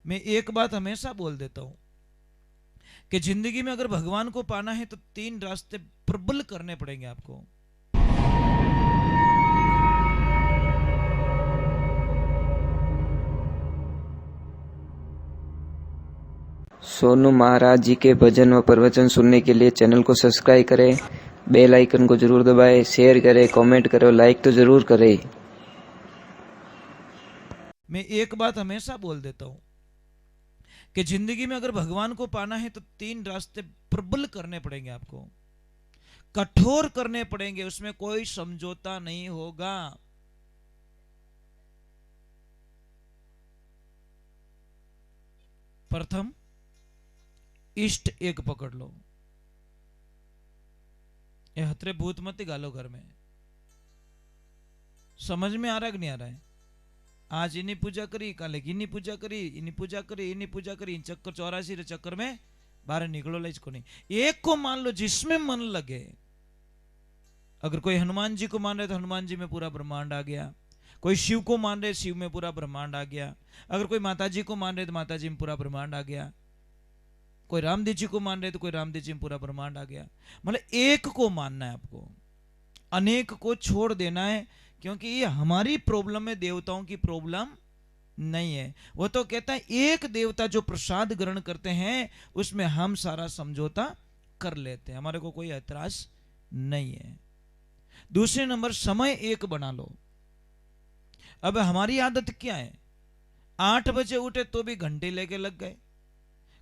मैं एक बात हमेशा बोल देता हूं कि जिंदगी में अगर भगवान को पाना है तो 3 रास्ते प्रबल करने पड़ेंगे आपको। सोनू महाराज जी के भजन व प्रवचन सुनने के लिए चैनल को सब्सक्राइब करें, बेल आइकन को जरूर दबाएं, शेयर करें, कमेंट करें, लाइक तो जरूर करें। मैं एक बात हमेशा बोल देता हूं कि जिंदगी में अगर भगवान को पाना है तो 3 रास्ते प्रबल करने पड़ेंगे आपको, कठोर करने पड़ेंगे, उसमें कोई समझौता नहीं होगा। प्रथम, इष्ट एक पकड़ लो। ये हतरे भूत मत गालो घर में। समझ में आ रहा है कि नहीं आ रहा है? आज इन्हीं पूजा करी, कल इन्हीं पूजा करी, इन्हीं पूजा करी, इन्हीं पूजा करी, इन चक्कर 84 चक्कर में बाहर निकलो ले इसको नहीं। एक को मान लो जिसमें मन लगे। अगर कोई हनुमान जी को मान रहे तो हनुमान जी में पूरा ब्रह्मांड आ गया, कोई शिव को मान रहे शिव में पूरा ब्रह्मांड आ गया, अगर कोई माता जी को मान रहे तो माता जी में पूरा ब्रह्मांड आ गया, कोई रामदेव जी को मान रहे तो कोई रामदेव जी में पूरा ब्रह्मांड आ गया। मतलब एक को मानना है आपको, अनेक को छोड़ देना है, क्योंकि ये हमारी प्रॉब्लम है, देवताओं की प्रॉब्लम नहीं है। वो तो कहता है एक देवता जो प्रसाद ग्रहण करते हैं उसमें हम सारा समझौता कर लेते हैं, हमारे को कोई ऐतराज नहीं है। दूसरे नंबर, समय एक बना लो। अब हमारी आदत क्या है, 8 बजे उठे तो भी घंटे लेके लग गए,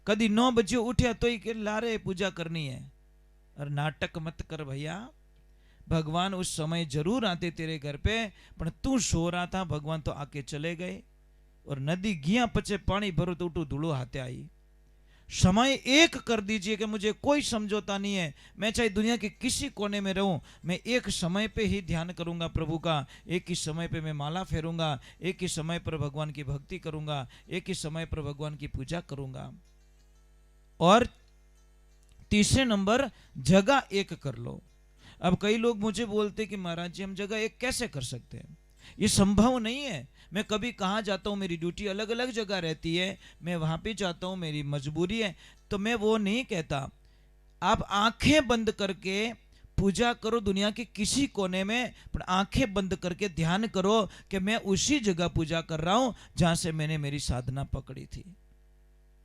कभी 9 बजे उठे तो ही ला रहे पूजा करनी है। और नाटक मत कर भैया, भगवान उस समय जरूर आते तेरे घर पे, पर तू सो रहा था, भगवान तो आके चले गए। और नदी गिया पचे पानी भरो तो उठू धूलो हाथे आई। समय एक कर दीजिए कि मुझे कोई समझौता नहीं है, मैं चाहे दुनिया के किसी कोने में रहूं, मैं एक समय पे ही ध्यान करूंगा प्रभु का, एक ही समय पे मैं माला फेरूंगा, एक ही समय पर भगवान की भक्ति करूंगा, एक ही समय पर भगवान की पूजा करूंगा। और तीसरे नंबर, जगह एक कर लो। अब कई लोग मुझे बोलते कि महाराज जी हम जगह एक कैसे कर सकते हैं, ये संभव नहीं है। मैं कभी कहाँ जाता हूँ, मेरी ड्यूटी अलग अलग जगह रहती है, मैं वहां पे जाता हूँ, मेरी मजबूरी है, तो मैं वो नहीं कहता। आप आंखें बंद करके पूजा करो दुनिया के किसी कोने में, पर आंखें बंद करके ध्यान करो कि मैं उसी जगह पूजा कर रहा हूं जहां से मैंने मेरी साधना पकड़ी थी।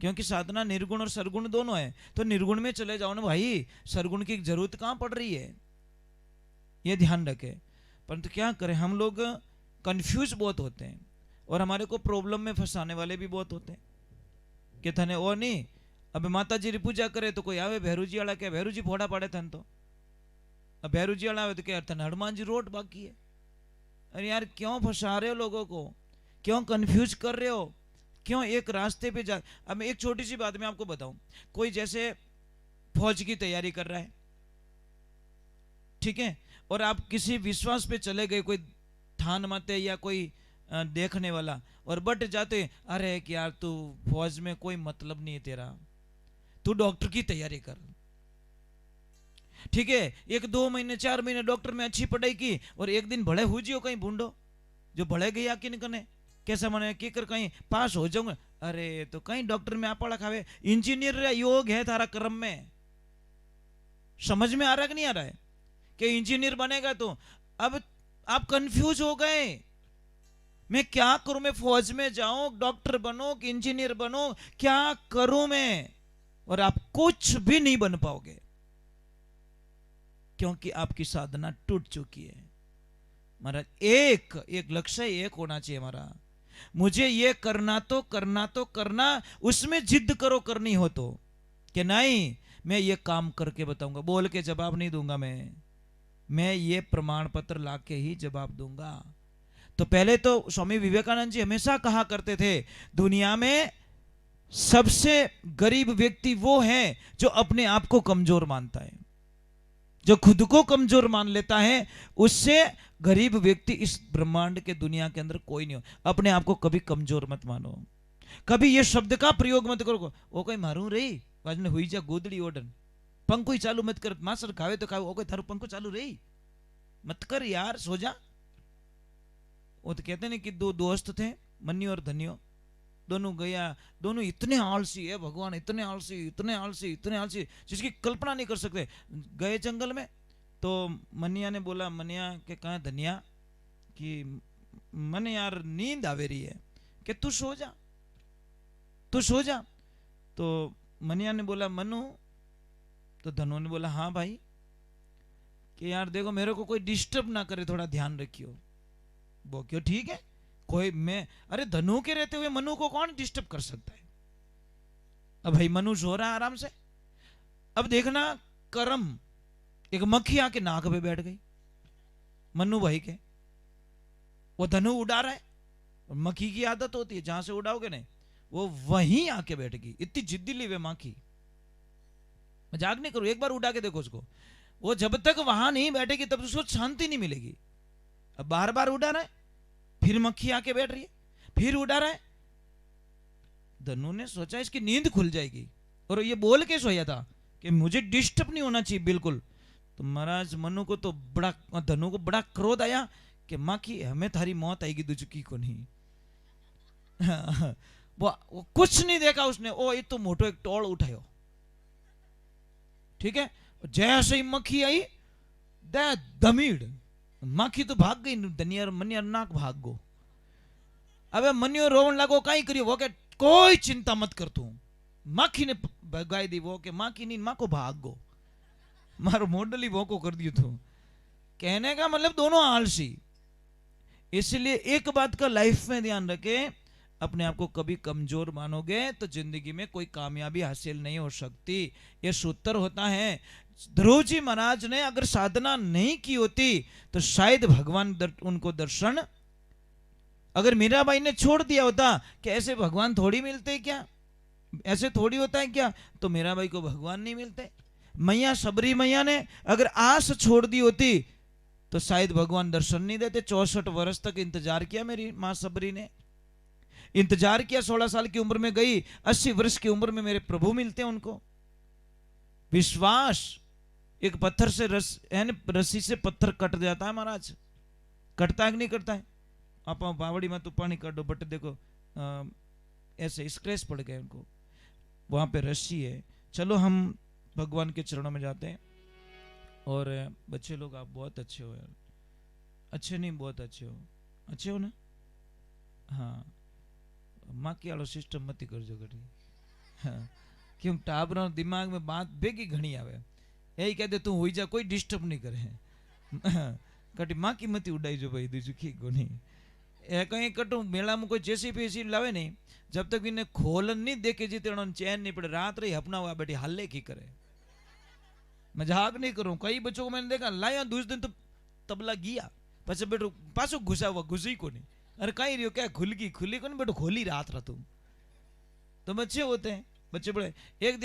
क्योंकि साधना निर्गुण और सरगुण दोनों है, तो निर्गुण में चले जाओ ना भाई, सरगुण की जरूरत कहां पड़ रही है, ये ध्यान रखें। परंतु क्या करें, हम लोग कंफ्यूज बहुत होते हैं और हमारे को प्रॉब्लम में फंसाने वाले भी बहुत होते हैं कि थने वो नहीं, अब माता जी की पूजा करे तो कोई आवे भैरू जी वाला, क्या भैरू जी फोड़ा पड़े थन, तो अब भैरू जी वाला आवे तो क्या थन हनुमान जी रोड बाकी है। अरे यार क्यों फंसा रहे हो लोगों को, क्यों कंफ्यूज कर रहे हो, क्यों एक रास्ते पे जा। अब मैं एक छोटी सी बात मैं आपको बताऊं, कोई जैसे फौज की तैयारी कर रहा है, ठीक है, और आप किसी विश्वास पे चले गए, कोई थान माते या कोई देखने वाला, और बट जाते, अरे कि यार तू फौज में कोई मतलब नहीं है तेरा, तू डॉक्टर की तैयारी कर, ठीक है, 1-2 महीने 4 महीने डॉक्टर में अच्छी पढ़ाई की, और एक दिन भले हो जियो कहीं भूडो जो भले गया कि नहीं कने कैसा मने की कर कहीं पास हो जाऊंगा, अरे तो कहीं डॉक्टर में आपड़ा खावे, इंजीनियर योग है थारा कर्म में। समझ में आ रहा है कि नहीं आ रहा है कि इंजीनियर बनेगा तो, अब आप कंफ्यूज हो गए, मैं क्या करूं, मैं फौज में जाऊं, डॉक्टर बनो कि इंजीनियर बनो, क्या करूं मैं, और आप कुछ भी नहीं बन पाओगे, क्योंकि आपकी साधना टूट चुकी है। महाराज एक एक लक्ष्य एक होना चाहिए हमारा, मुझे ये करना तो करना तो करना, उसमें जिद करो करनी हो तो, कि नहीं मैं ये काम करके बताऊंगा, बोल के जवाब नहीं दूंगा, मैं ये प्रमाण पत्र लाके ही जवाब दूंगा। तो पहले तो स्वामी विवेकानंद जी हमेशा कहा करते थे, दुनिया में सबसे गरीब व्यक्ति वो है जो अपने आप को कमजोर मानता है, जो खुद को कमजोर मान लेता है, उससे गरीब व्यक्ति इस ब्रह्मांड के दुनिया के अंदर कोई नहीं हो। अपने आप को कभी कमजोर मत मानो, कभी ये शब्द का प्रयोग मत करो, वो कोई मारू रही वाजने हुई जा गोदड़ी ओडन, पंखो ही चालू मत कर, मासर खावे तो खावे, वो कोई थारू पंखो चालू रही मत कर यार, सो जा। वो तो कहते नहीं कि 2 दोस्त थे, मन्नी और धन्यो, दोनों गया, दोनों इतने आलसी है भगवान, इतने आलसी, इतने आलसी, इतने आलसी, जिसकी कल्पना नहीं कर सकते। गए जंगल में तो मनिया ने बोला, मनिया के कहा धनिया कि मन यार नींद आवे रही है, कि तू सो जा, तू सो जा। तो मनिया ने बोला मनु, तो धनु ने बोला हाँ भाई, कि यार देखो मेरे को कोई डिस्टर्ब ना करे, थोड़ा ध्यान रखियो। वो क्यों, ठीक है, कोई मैं, अरे धनु के रहते हुए मनु को कौन डिस्टर्ब कर सकता है। अब भाई मनु सो रहा है आराम से। अब देखना करम, एक मक्खी आके नाक पे बैठ गई मनु भाई के, वो धनु उड़ा रहा है, और मक्खी की आदत होती है जहां से उड़ाओगे ना वो वहीं आके बैठ गई, इतनी जिद्दी ली वे मक्खी। मजाक नहीं करो, एक बार उड़ा के देखो उसको, वो जब तक वहां नहीं बैठेगी तब उसको शांति नहीं मिलेगी। अब बार बार उड़ा रहा है, फिर मक्खी आके बैठ रही है, फिर उड़ा रहा है। धनु ने सोचा इसकी नींद खुल जाएगी, और ये बोल के सोया था कि मुझे डिस्टर्ब नहीं होना चाहिए बिल्कुल। तो महाराज मनु को तो बड़ा, धनु को बड़ा क्रोध आया कि मक्खी हमें थारी मौत आएगी दुचकी को नहीं। वो कुछ नहीं देखा उसने, ओ ये तो मोटो एक टोल उठायो, ठीक है। जैसे ही मक्खी आई दमीड़, मक्खी तो भाग गई, धनिया मनिया नाक भाग गो। अबे मनियो रोवन लागो, कहीं करियो, वो के कोई चिंता मत कर तू, मक्खी ने भगाई दी। वो के मक्खी नहीं, मां को भाग गो, मारो मॉडल ही वो को कर दियो। तो कहने का मतलब दोनों आलसी। इसलिए एक बात का लाइफ में ध्यान रखे, अपने आप को कभी कमजोर मानोगे तो जिंदगी में कोई कामयाबी हासिल नहीं हो सकती। यह सूत्र होता है। ध्रुव जी महाराज ने अगर साधना नहीं की होती तो शायद भगवान उनको दर्शन, अगर मीराबाई ने छोड़ दिया होता कि ऐसे भगवान थोड़ी मिलते क्या, ऐसे थोड़ी होता है क्या, तो मीराबाई को भगवान नहीं मिलते। मैया सबरी मैया ने अगर आस छोड़ दी होती तो शायद भगवान दर्शन नहीं देते। 64 वर्ष तक इंतजार किया मेरी मां सबरी ने, इंतजार किया। 16 साल की उम्र में गई, 80 वर्ष की उम्र में मेरे प्रभु मिलते हैं उनको। विश्वास, एक पत्थर से रस्सी से पत्थर कट जाता है महाराज, कटता है कि नहीं करता है। आप बावड़ी में तो पानी काटो बट देखो ऐसे स्क्रैच पड़ गए उनको, वहां पे रस्सी है। चलो हम भगवान के चरणों में जाते हैं। और बच्चे लोग आप बहुत अच्छे हो यार, अच्छे नहीं बहुत अच्छे हो, अच्छे हो ना। हाँ, माकी वालों सिस्टम मत करजो घड़ी, हाँ, क्यों टाबरा दिमाग में बात बेगी घनी आवे, यही कहते तू हुई जा, कोई डिस्टर्ब नहीं करे। कटी माकी मती उड़ाई जो भाई दूसरी की को नहीं। कहीं कटू मेला में कोई जैसी भी लावे नहीं, जब तक इन्हें खोलन नहीं देखे जीते चैन नहीं पड़े, रात रही हपना हुआ बैठी हल्ले की करे। मजाक नहीं करूं, कई बच्चों को मैंने देखा लाया दूसरे दिन तो तबला गया, पचे बेटो पासो घुसा हुआ, घुसी को नहीं। अरे कहीं रही हो क्या, खुली को नहीं बेटो, खोली रात रहा तुम। तो बच्चे होते हैं, बच्चे बड़े। एक